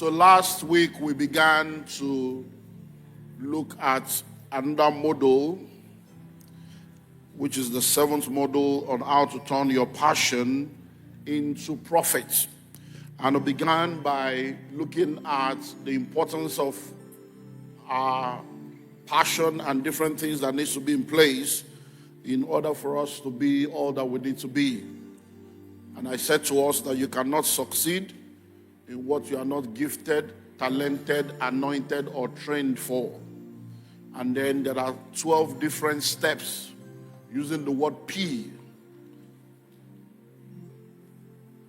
So last week we began to look at another model, which is the seventh model on how to turn your passion into profit. And we began by looking at the importance of our passion and different things that needs to be in place in order for us to be all that we need to be. And I said to us that you cannot succeed in what you are not gifted, talented, anointed, or trained for. And then there are 12 different steps using the word P.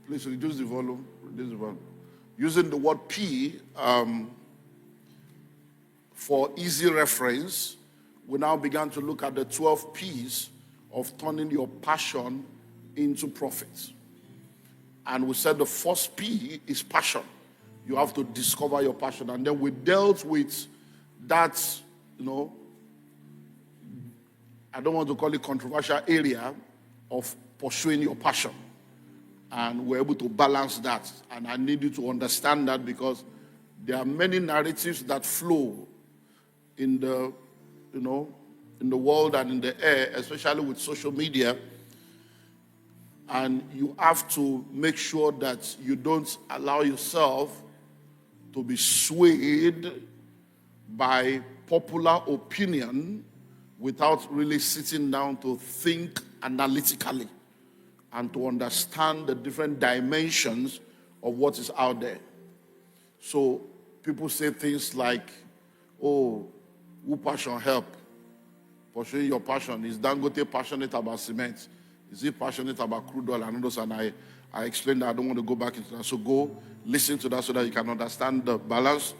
Please reduce the volume. Using the word P for easy reference, we now began to look at the 12 P's of turning your passion into profit. And we said the first P is passion. You have to discover your passion. And then we dealt with that, I don't want to call it controversial area of pursuing your passion. And we're able to balance that. And I need you to understand that because there are many narratives that flow in the, in the world and in the air, especially with social media. And you have to make sure that you don't allow yourself to be swayed by popular opinion without really sitting down to think analytically and to understand the different dimensions of what is out there. So people say things like, oh, who passion help? Pursuing your passion. Is Dangote passionate about cement? Is he passionate about crude oil and others? And I explained that. I don't want to go back into that. So go listen to that so that you can understand the balance.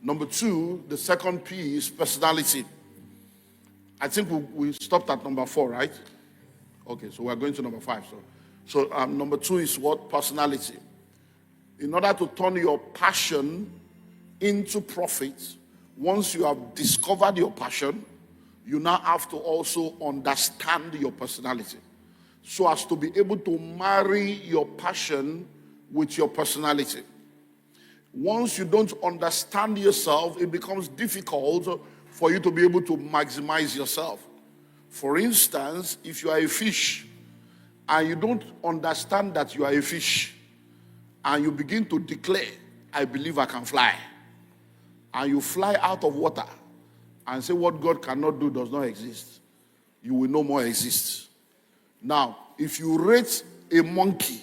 Number two, the second P is personality. I think we stopped at number 4, right? Okay, so we're going to number 5. So number 2 is what? Personality. In order to turn your passion into profit, once you have discovered your passion, you now have to also understand your personality, so as to be able to marry your passion with your personality. Once you don't understand yourself, it becomes difficult for you to be able to maximize yourself. For instance, if you are a fish and you don't understand that you are a fish and you begin to declare, I believe I can fly, and you fly out of water and say what God cannot do does not exist, you will no more exist. Now, if you rate a monkey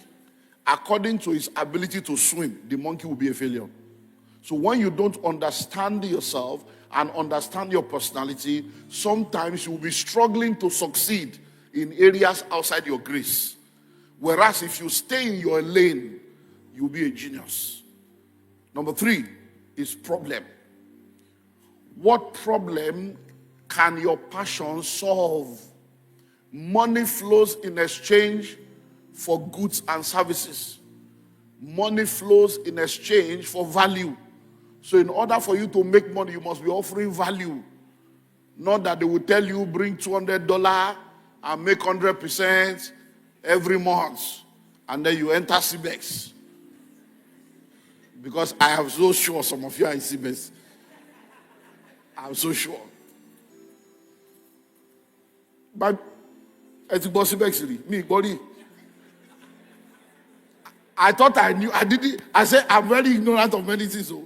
according to his ability to swim, the monkey will be a failure. So when you don't understand yourself and understand your personality, sometimes you will be struggling to succeed in areas outside your grace. Whereas if you stay in your lane, you'll be a genius. Number 3 is problem. What problem can your passion solve? Money flows in exchange for goods and services. Money flows in exchange for value. So in order for you to make money, you must be offering value. Not that they will tell you bring $200 and make 100% every month, and then you enter CBEX. Because I am so sure some of you are in CBEX. I'm so sure. But it's CBEX, me, body. I thought I knew. I didn't. I said I'm very ignorant of many things. So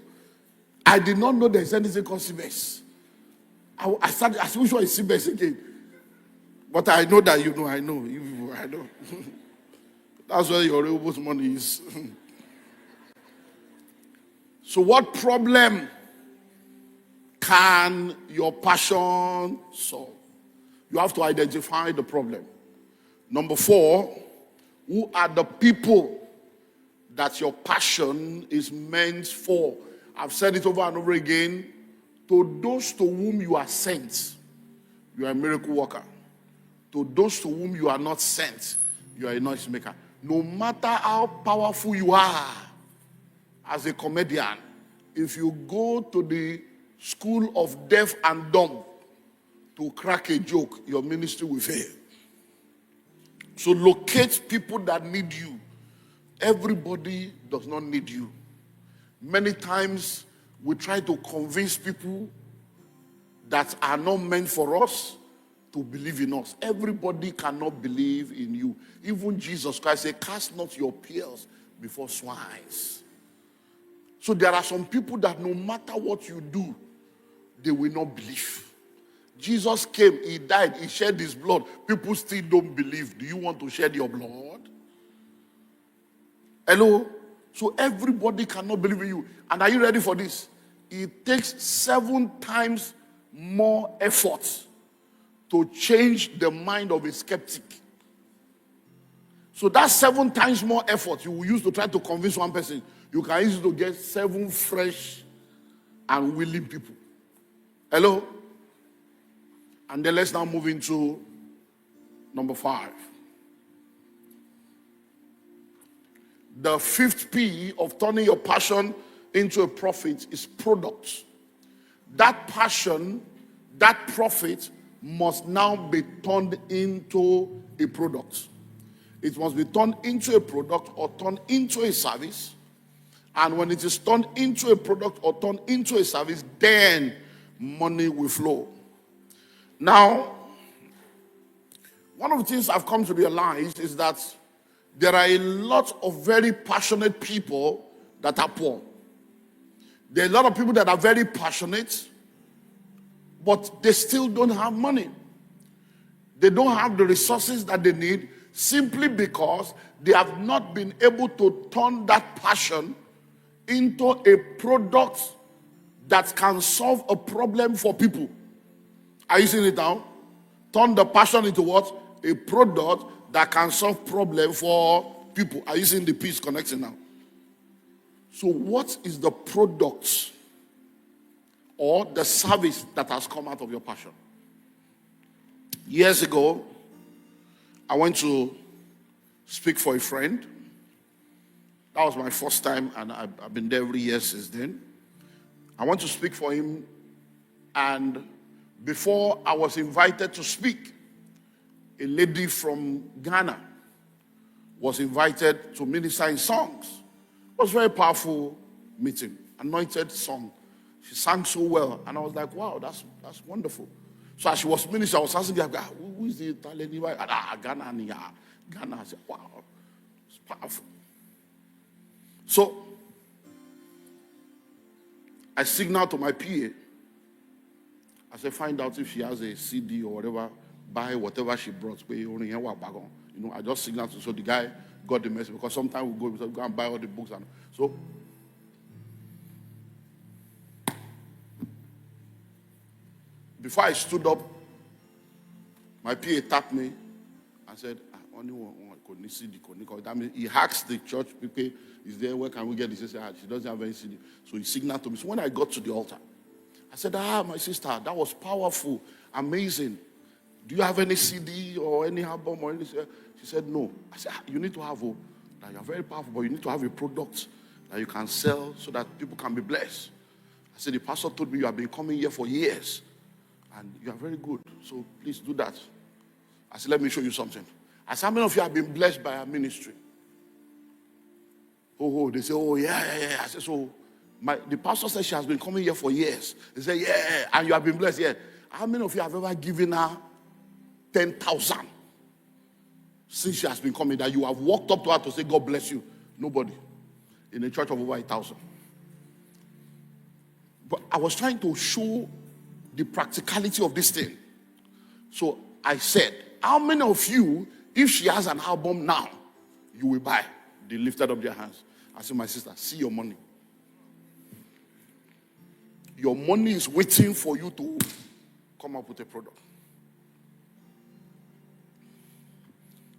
I did not know there's anything called CBEX. I started. I said, which one is CBEX again? But I know that you know. I know. I know. That's where your real money is. So what problem can your passion solve? You have to identify the problem. Number 4, who are the people that your passion is meant for? I've said it over and over again. To those to whom you are sent, you are a miracle worker. To those to whom you are not sent, you are a noise maker. No matter how powerful you are as a comedian, if you go to the school of deaf and dumb to crack a joke, your ministry will fail. So locate people that need you. Everybody does not need you. Many times we try to convince people that are not meant for us to believe in us. Everybody cannot believe in you. Even Jesus Christ said, cast not your pearls before swines. So there are some people that no matter what you do, they will not believe. Jesus came, he died, he shed his blood. People still don't believe. Do you want to shed your blood? Hello? So everybody cannot believe in you. And are you ready for this? It takes 7 times more effort to change the mind of a skeptic. So that's 7 times more effort you will use to try to convince one person. You can use it to get 7 fresh and willing people. Hello? And then let's now move into number 5. The 5th P of turning your passion into a profit is product. That passion, that profit must now be turned into a product. It must be turned into a product or turned into a service. And when it is turned into a product or turned into a service, then money will flow. Now, one of the things I've come to realize is that there are a lot of very passionate people that are poor. There are a lot of people that are very passionate, but they still don't have money. They don't have the resources that they need simply because they have not been able to turn that passion into a product that can solve a problem for people. Are you seeing it now? Turn the passion into what? A product that can solve problem for people. Are you seeing the piece connecting now? So what is the product or the service that has come out of your passion? Years ago, I went to speak for a friend. That was my first time, and I've been there every year since then. I went to speak for him, and before I was invited to speak, a lady from Ghana was invited to minister in songs. It was a very powerful meeting, anointed song. She sang so well, and I was like, wow, that's wonderful. So as she was ministering, I was asking her, who is the Italian? Ghana. I said, wow, it's powerful. So I signaled to my PA. I said, find out if she has a CD or whatever, buy whatever she brought. I just signaled to, so the guy got the message, because sometimes we go and buy all the books. And so before I stood up, my PA tapped me and said, only one CD. That means he asked the church people, is there, where can we get this? He said, she doesn't have any CD. So he signaled to me. So when I got to the altar, I said, my sister, that was powerful, amazing. Do you have any CD or any album or anything? She said, no. I said, you need to have, that you're very powerful, but you need to have a product that you can sell so that people can be blessed. I said, the pastor told me you have been coming here for years, and you are very good, so please do that. I said, let me show you something. I said, how many of you have been blessed by our ministry? They say, yeah. I said, so the pastor said she has been coming here for years. They say, yeah, and you have been blessed, yeah. How many of you have ever given her 10,000 since she has been coming, that you have walked up to her to say, God bless you? Nobody. In a church of over 1,000. But I was trying to show the practicality of this thing. So I said, how many of you, if she has an album now, you will buy? They lifted up their hands. I said, my sister, see your money. Your money is waiting for you to come up with a product.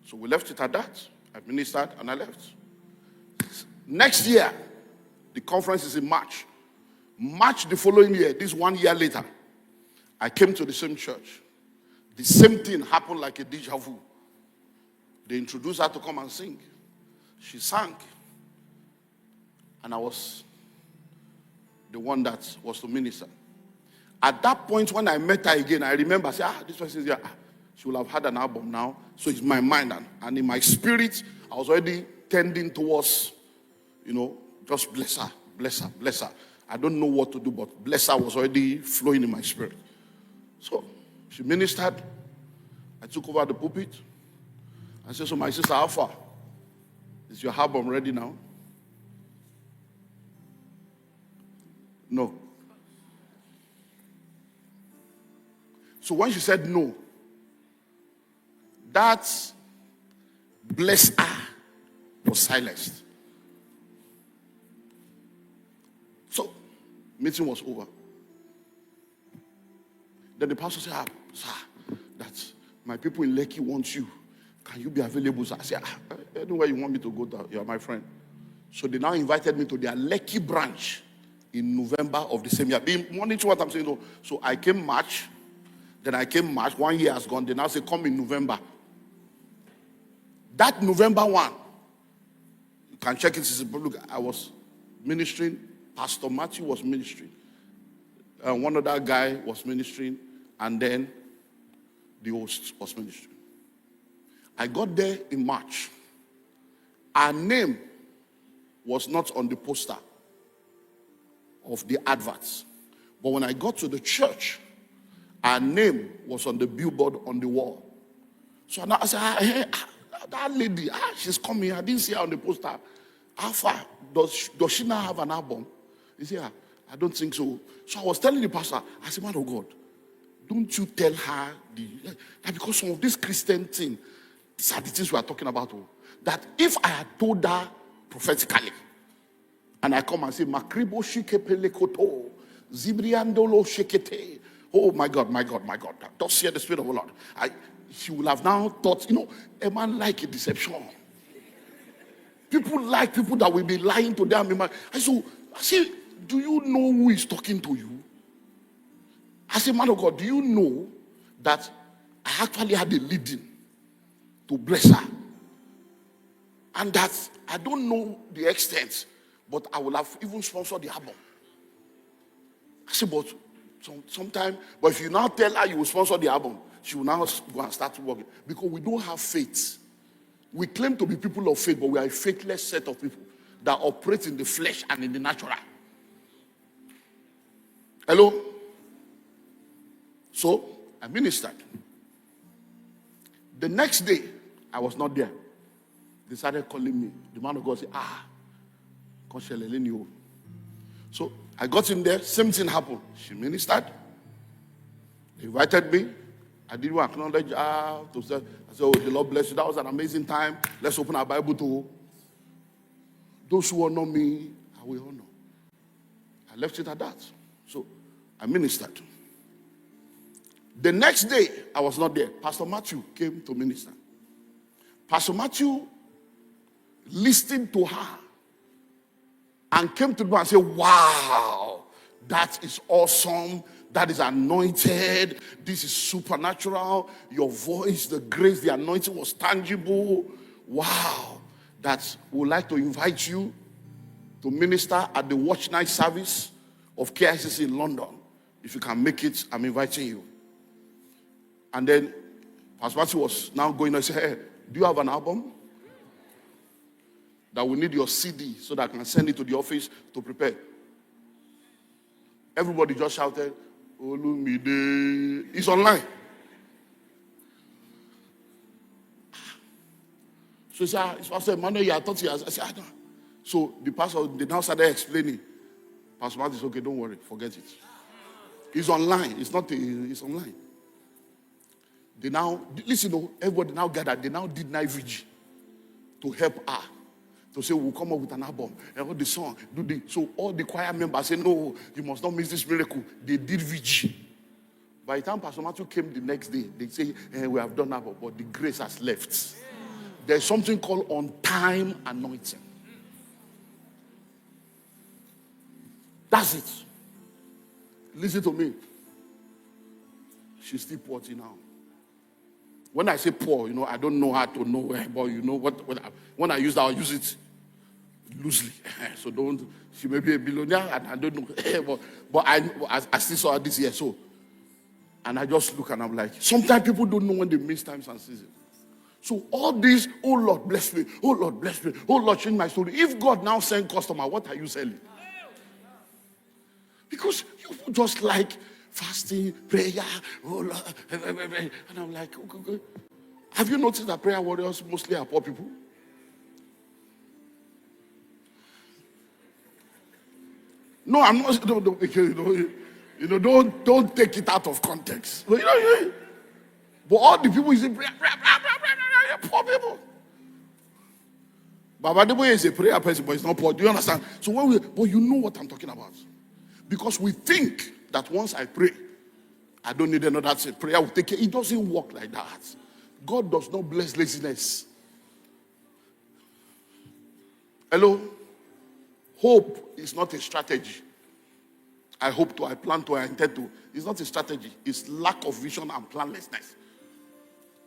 So we left it at that. I ministered and I left. Next year, the conference is in March. March the following year, this 1 year later, I came to the same church. The same thing happened like a deja vu. They introduced her to come and sing. She sang. And I was the one that was to minister. At that point, when I met her again, I remember, I said, this person is here. She will have had an album now. So it's my mind. And in my spirit, I was already tending towards, just bless her. bless her, bless her. I don't know what to do, but bless her was already flowing in my spirit. So she ministered. I took over the pulpit. I said, so my sister, how far? Is your album ready now? No. So when she said no, that bless her was silenced. So, meeting was over. Then the pastor said, sir, that my people in Lekki want you. Can you be available? So I said, anywhere you want me to go, you're my friend. So they now invited me to their Lekki branch in November of the same year. Being monitor what I'm saying. So I came March. Then I came March. 1 year has gone. They now say, come in November. That November 1, you can check it. Look, I was ministering. Pastor Matthew was ministering. One other guy was ministering. And then the host was ministering. I got there in March. Our name was not on the poster of the adverts. But when I got to the church, our name was on the billboard on the wall. So now I said, hey, that lady, she's coming. I didn't see her on the poster. How far? Does she now have an album? He said, I don't think so. So I was telling the pastor, I said, man of God, don't you tell her that because some of this Christian thing, these are the things we are talking about. That if I had told her prophetically, and I come and say, Makribo shikepelekoto, Zibriandolo shekete. Oh my God, my God, my God. Thus hear the Spirit of the Lord. She will have now thought, a man like a deception. People like people that will be lying to them. I say, do you know who is talking to you? I say, man of God, do you know that I actually had a leading to bless her? And that I don't know the extent, but I will have even sponsored the album. I said, but sometime, but if you now tell her you will sponsor the album, she will now go and start working. Because we don't have faith. We claim to be people of faith, but we are a faithless set of people that operate in the flesh and in the natural. Hello? So, I ministered. The next day, I was not there. They started calling me. The man of God said, so I got in there, same thing happened. She ministered. They invited me. I didn't acknowledge her. I said, oh, the Lord bless you. That was an amazing time. Let's open our Bible to those who honor me, I will honor. I left it at that. So I ministered. The next day, I was not there. Pastor Matthew came to minister. Pastor Matthew listened to her and came to me and said, wow, that is awesome. That is anointed. This is supernatural. Your voice, the grace, the anointing was tangible. Wow. That would like to invite you to minister at the watch night service of KICC in London. If you can make it, I'm inviting you. And then Pastor Matthew was now going and said, hey, do you have an album? That we need your CD so that I can send it to the office to prepare. Everybody just shouted, Olumide. It's online. So he said, it's Pastor Emmanuel, I thought he has. I said, I don't. So the pastor, they now started explaining. Pastor Martin said, okay, don't worry, forget it. It's online. It's not, it's online. They now, listen, everybody now gathered. They now did night vigil to help her. To say, we'll come up with an album. And all the song, so all the choir members say, no, you must not miss this miracle. They did vigil. By the time Pastor Matthew came the next day, they say, we have done album, but the grace has left. There's something called on-time anointing. That's it. Listen to me. She's still poorty now. When I say poor, I don't know how to know where, but when I use that, I'll use it loosely. So don't, she may be a billionaire, and I don't know. but I still saw her this year, so. And I just look and I'm like, sometimes people don't know when they miss times and seasons. So all these, oh Lord, bless me. Oh Lord, bless me. Oh Lord, change my story. If God now send customer, what are you selling? Because you just like fasting, prayer, oh Lord. And I'm like, okay. Have you noticed that prayer warriors mostly are poor people? No, I'm not. Don't take it out of context. But all the people you say prayer, poor people. Baba Debo is a prayer person, but it's not poor. Do you understand? So but you know what I'm talking about. Because we think that once I pray, I don't need another prayer will take care. It doesn't work like that. God does not bless laziness. Hello? Hope is not a strategy. I hope to, I plan to, I intend to. It's not a strategy. It's lack of vision and planlessness.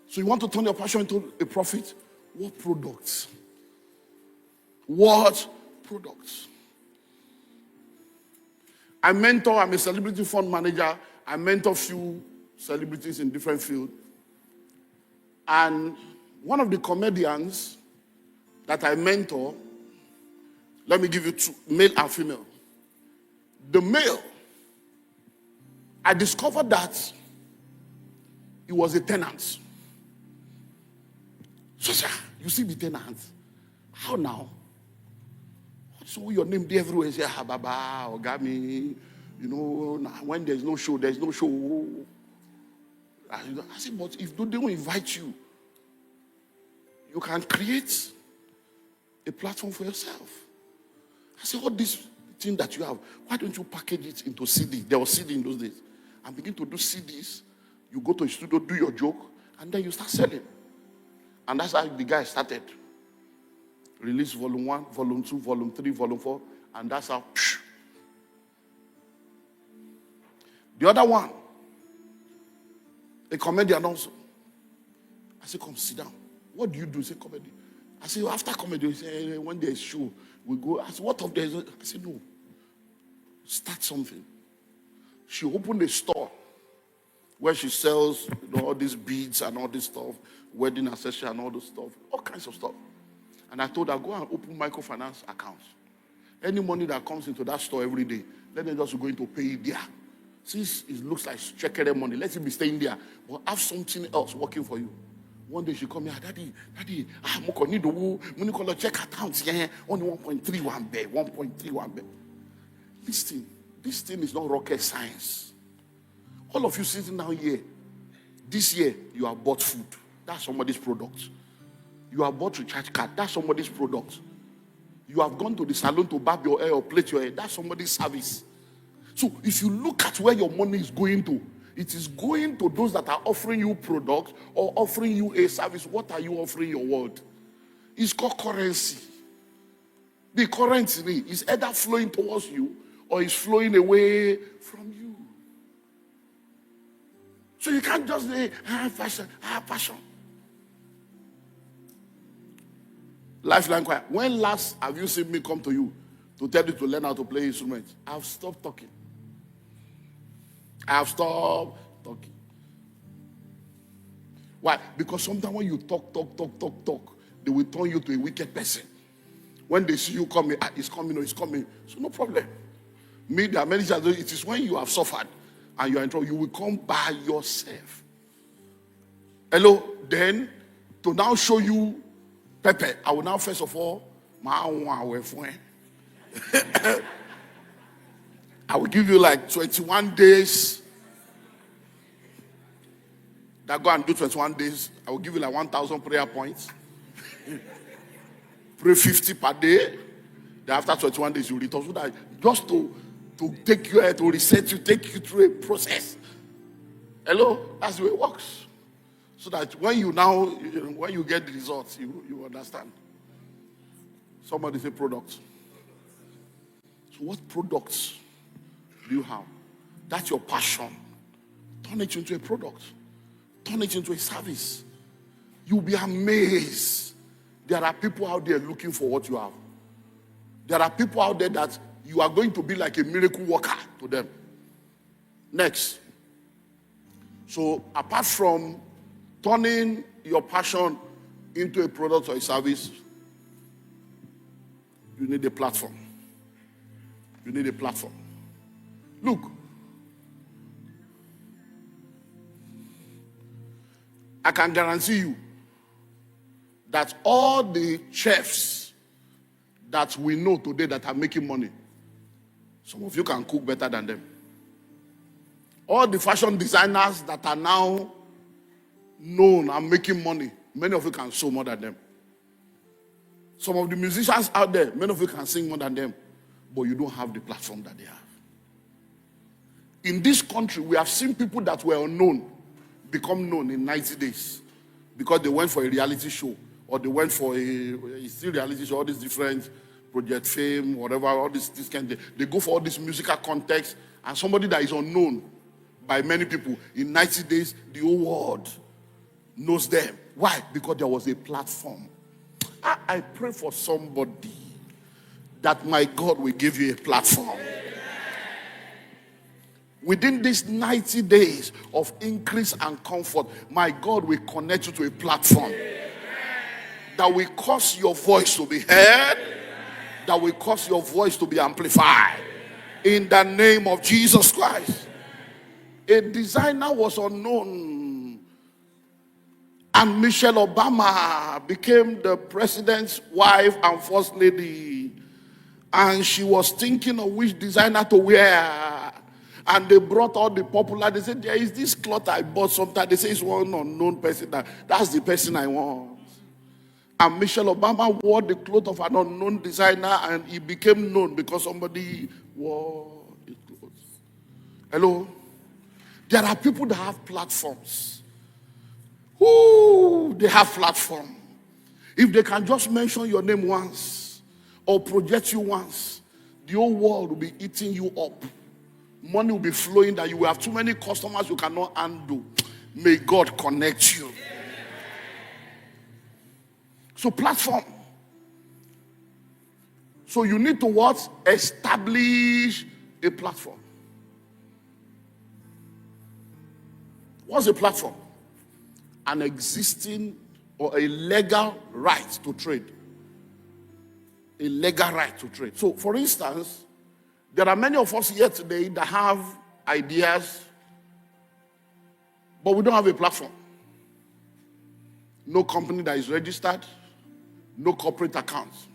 So you want to turn your passion into a profit? What products? What products? I'm a celebrity fund manager. I mentor few celebrities in different fields. And one of the comedians that I mentor, let me give you two, male and female. The male, I discovered that he was a tenant. So, you see the tenant. How now? So your name there everywhere, say, Baba, Ogami, when there's no show, there's no show. I said, but if they don't invite you, you can create a platform for yourself. I said, all this thing that you have, why don't you package it into CD? There was CD in those days. And begin to do CDs. You go to a studio, do your joke, and then you start selling. And that's how the guy started. Release volume 1, volume 2, volume 3, volume 4, and that's how. The other one, a comedian also. I said, come sit down. What do you do? He said, comedy. I said, after comedy, he said, when there's show, we go. I said, what of there? I said, no. Start something. She opened a store where she sells all these beads and all this stuff, wedding accessory and all this stuff, all kinds of stuff. And I told her, go and open microfinance accounts. Any money that comes into that store every day, let them just go into pay it there. Since it looks like checking money, let it be staying there, but have something else working for you. One day she come here, Daddy, I need to check accounts here, only 1.31 bay, 1.31 bay. Listen, this thing is not rocket science. All of you sitting down here, this year you have bought food. That's somebody's product. You have bought recharge card. That's somebody's product. You have gone to the salon to barb your hair or plait your hair. That's somebody's service. So if you look at where your money is going to, it is going to those that are offering you products or offering you a service. What are you offering your world? It's called currency. The currency is either flowing towards you or is flowing away from you. So you can't just say, passion. Lifeline choir. When last have you seen me come to you to tell you to learn how to play instruments? I've stopped talking. Why? Because sometimes when you talk, they will turn you to a wicked person. When they see you coming, it's coming. So no problem. There are many times it is when you have suffered and you are in trouble, you will come by yourself. Hello? Then, to now show you Pepe, I will now first of all, I will give you like 21 days. That go and do 21 days. I will give you like 1,000 prayer points. Pray 50 per day. Then after 21 days, you return. So that just to take you, to reset you, take you through a process. Hello? That's the way it works. So that when you get the results, you understand. Somebody say products. So what products do you have? That's your passion. Turn it into a product. Turn it into a service. You'll be amazed. There are people out there looking for what you have. There are people out there that you are going to be like a miracle worker to them. Next. So apart from turning your passion into a product or a service, you need a platform. You need a platform. Look, I can guarantee you that all the chefs that we know today that are making money, some of you can cook better than them. All the fashion designers that are now known and making money, many of you can sew more than them. Some of the musicians out there, many of you can sing more than them, but you don't have the platform that they have. In this country, we have seen people that were unknown become known in 90 days because they went for a reality show, or they went for a still reality show, all these different Project Fame, whatever, all this kind of, they go for all this musical context, and somebody that is unknown by many people, in 90 days, the whole world knows them. Why? Because there was a platform. I pray for somebody that my God will give you a platform. Within these 90 days of increase and comfort, my God will connect you to a platform that will cause your voice to be heard, that will cause your voice to be amplified. In the name of Jesus Christ. A designer was unknown, and Michelle Obama became the president's wife and first lady, and she was thinking of which designer to wear. And they brought all the popular. They said, there is this cloth I bought sometime. They say it's one unknown person. That's the person I want. And Michelle Obama wore the cloth of an unknown designer, and he became known because somebody wore his clothes. Hello? There are people that have platforms. Ooh, they have platform. If they can just mention your name once or project you once, the whole world will be eating you up. Money will be flowing that you will have too many customers you cannot handle. May God connect you. So platform. So you need to what? Establish a platform. What's a platform? An existing or a legal right to trade. A legal right to trade. So for instance, there are many of us here today that have ideas, but we don't have a platform. No company that is registered, no corporate accounts.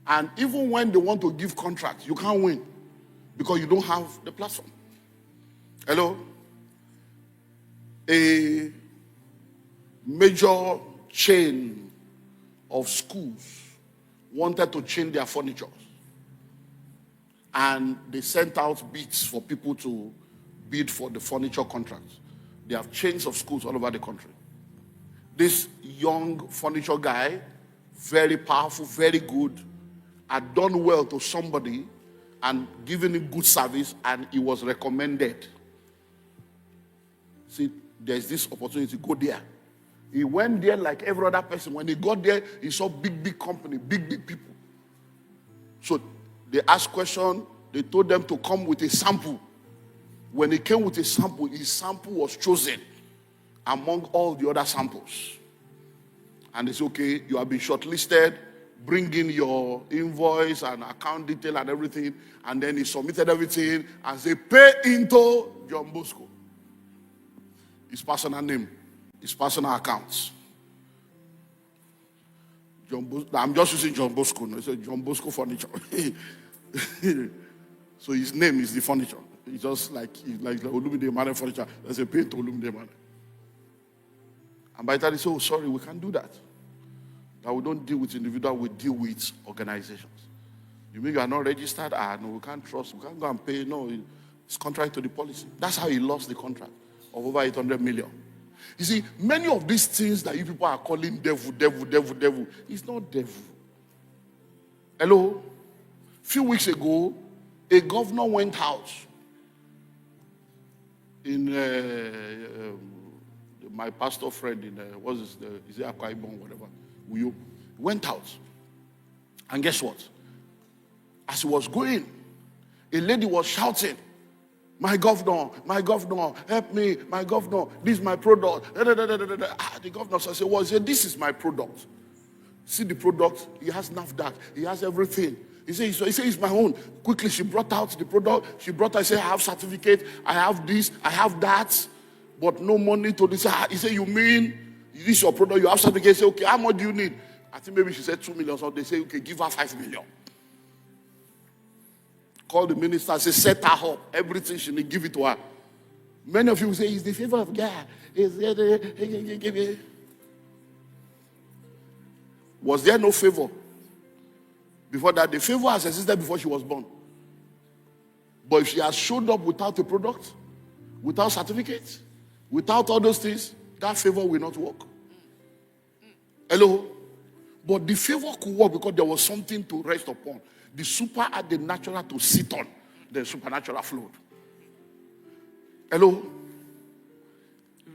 And even when they want to give contracts, you can't win because you don't have the platform. Hello? A major chain of schools wanted to change their furniture. And they sent out bids for people to bid for the furniture contracts. They have chains of schools all over the country. This young furniture guy, very powerful, very good, had done well to somebody and given him good service, and he was recommended. See, there's this opportunity, go there. He went there like every other person. When he got there, he saw big company, big people. So they asked questions. They told them to come with a sample. When he came with a sample, his sample was chosen among all the other samples. And they said, okay, you have been shortlisted. Bring in your invoice and account detail and everything. And then he submitted everything and said, pay into John Bosco. His personal name, his personal accounts. I'm just using John Bosco. No? It's a John Bosco furniture. So his name is the furniture. It's just like Olumide Mane furniture. There's a pay to Olumide Mane. And by the time they say, oh, sorry, we can't do that. That we don't deal with individuals, we deal with organizations. You mean you are not registered? No, we can't trust. We can't go and pay. No, it's contrary to the policy. That's how he lost the contract of over 800 million. You see, many of these things that you people are calling devil, it's not devil. Hello? A few weeks ago, a governor went out in my pastor friend in is it Akwa Ibom, whatever. We went out, and guess what? As he was going, a lady was shouting, my governor, help me, my governor, this is my product. The governor said, well, this is my product. See the product, he has NAFDAC, he has everything. He said, it's my own. Quickly, she brought out the product. She brought out, I said, I have certificate, I have this, I have that, but no money to this. He said, you mean this is your product, you have certificate? He said, okay, how much do you need? I think maybe she said 2 million, so they say, okay, give her 5 million. Call the minister, say, set her up, everything she need, give it to her. Many of you will say, it's the favor of God. Was there no favor? Before that, the favor has existed before she was born. But if she has showed up without a product, without certificate, without all those things, that favor will not work. Hello? But the favor could work because there was something to rest upon. The super had the natural to sit on. The supernatural flowed. Hello?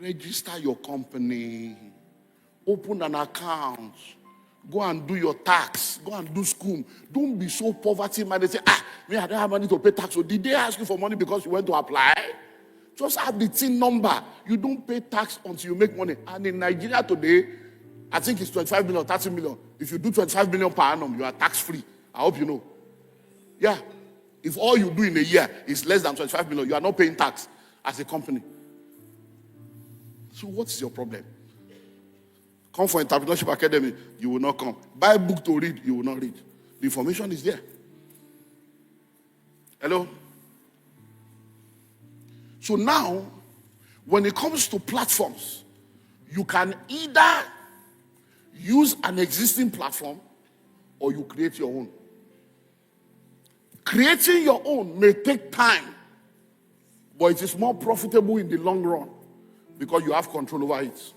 Register your company. Open an account. Go and do your tax. Go and do school. Don't be so poverty-minded. Say, me, I don't have money to pay tax. So did they ask you for money because you went to apply? Just have the TIN number. You don't pay tax until you make money. And in Nigeria today, I think it's 25 million, 30 million. If you do 25 million per annum, you are tax-free. I hope you know. Yeah. If all you do in a year is less than 25 million, you are not paying tax as a company. So what's your problem? Come for Entrepreneurship Academy, you will not come. Buy a book to read, you will not read. The information is there. Hello? So now, when it comes to platforms, you can either use an existing platform or you create your own. Creating your own may take time, but it is more profitable in the long run because you have control over it.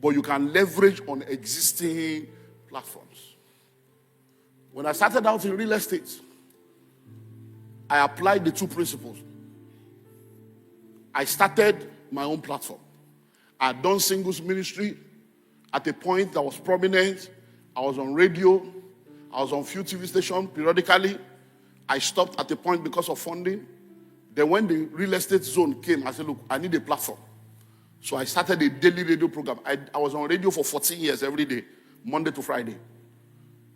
But you can leverage on existing platforms. When I started out in real estate, I applied the 2 principles. I started my own platform. I had done singles ministry at a point that was prominent. I was on radio. I was on few TV stations periodically. I stopped at a point because of funding. Then when the real estate zone came, I said, look, I need a platform. So I started a daily radio program. I was on radio for 14 years every day, Monday to Friday.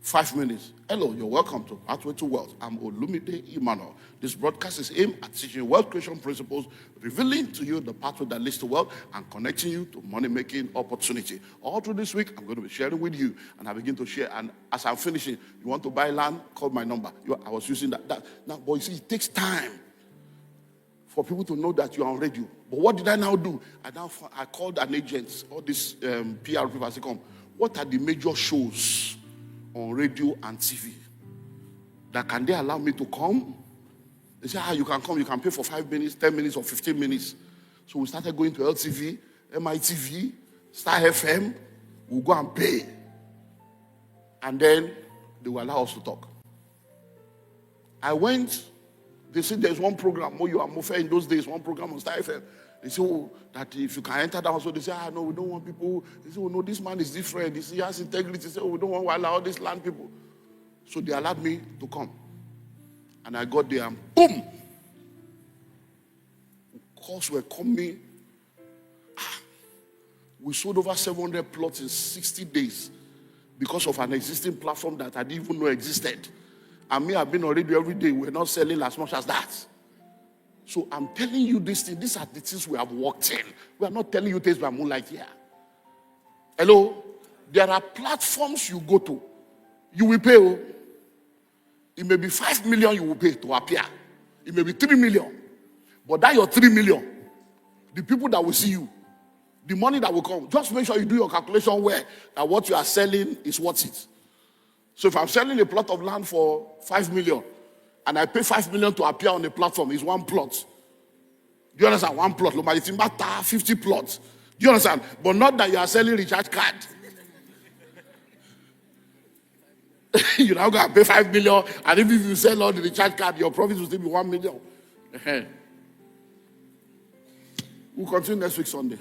5 minutes. Hello, you're welcome to Pathway to Wealth. I'm Olumide Emmanuel. This broadcast is aimed at teaching wealth creation principles, revealing to you the pathway that leads to wealth, and connecting you to money-making opportunity. All through this week, I'm going to be sharing with you, and I begin to share. And as I'm finishing, you want to buy land, call my number. I was using that. Now, boy, you see, it takes time for people to know that you're on radio. But what did I now do? I called an agent, all these PR people, I said, come, what are the major shows on radio and TV? That can they allow me to come? They said, you can come, you can pay for 5 minutes, 10 minutes, or 15 minutes. So we started going to LTV, MITV, Star FM. We'll go and pay. And then they will allow us to talk. I went. They said there's one program, Moyo and Mofe in those days, one program on Star FM. They say, that if you can enter that also, they say, no, we don't want people. They say, no, this man is different. He has integrity. They say, we don't want to allow all these land people. So they allowed me to come. And I got there and boom! Calls were coming. We sold over 700 plots in 60 days because of an existing platform that I didn't even know existed. And me, I've been on radio every day. We're not selling as much as that. So I'm telling you this thing. These are the things we have worked in. We are not telling you things by moonlight here. Hello? There are platforms you go to. You will pay. It may be 5 million you will pay to appear. It may be 3 million. But that your 3 million, the people that will see you, the money that will come, just make sure you do your calculation where that what you are selling is worth it. So if I'm selling a plot of land for 5 million and I pay 5 million to appear on a platform, it's one plot. Do you understand? One plot. Look, it's about 50 plots. Do you understand? But not that you are selling recharge card. You're now going to pay 5 million, and if you sell all the recharge card, your profit will still be 1 million. We'll continue next week Sunday.